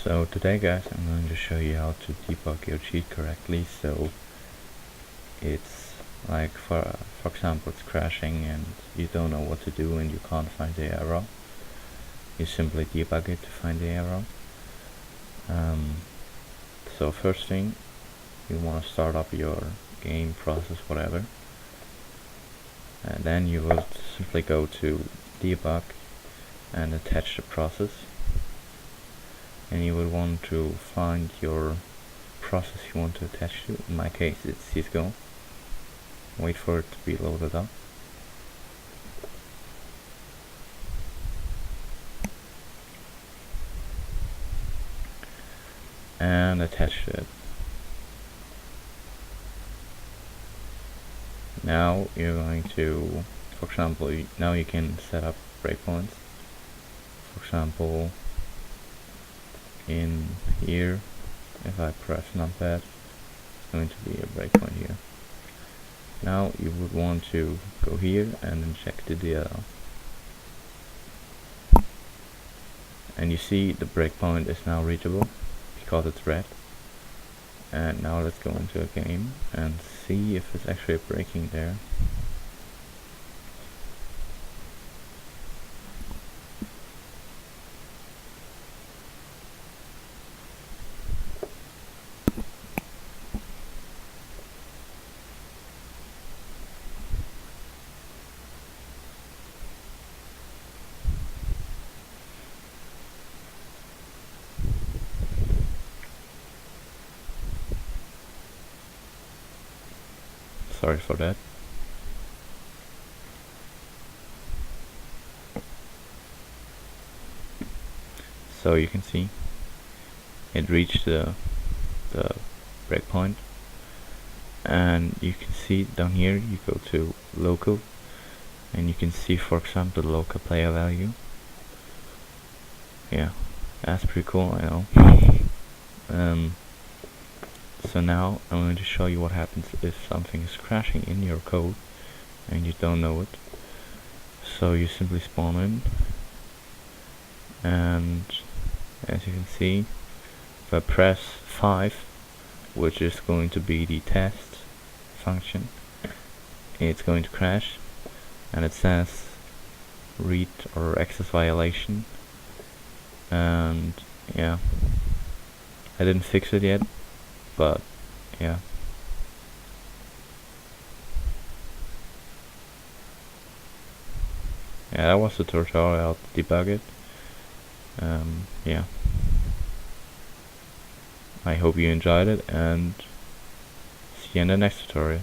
So today guys, I'm going to show you how to debug your cheat correctly. So it's like for example it's crashing and you don't know what to do and you can't find the error. You simply debug it to find the error. So first thing, you want to start up your game, process, whatever, and then you will simply go to debug and attach the process, and you would want to find your process you want to attach to. In my case it's CSGO. Wait for it to be loaded up. And attach it. Now you're going to, for example, now you can set up breakpoints. For example, in here, if I press numpad, it's going to be a breakpoint here. Now you would want to go here and then check the DLL. And you see the breakpoint is now reachable because it's red. And now let's go into a game and see if it's actually breaking there. Sorry for that. So you can see it reached the breakpoint, and you can see down here you go to local and you can see, for example, the local player value. Yeah, that's pretty cool, I know. So now I'm going to show you what happens if something is crashing in your code and you don't know it. So you simply spawn in, and as you can see, if I press 5, which is going to be the test function, it's going to crash, and it says read or access violation. And yeah, I didn't fix it yet, but yeah. Yeah, that was the tutorial to debug it. Yeah, I hope you enjoyed it, and see you in the next tutorial.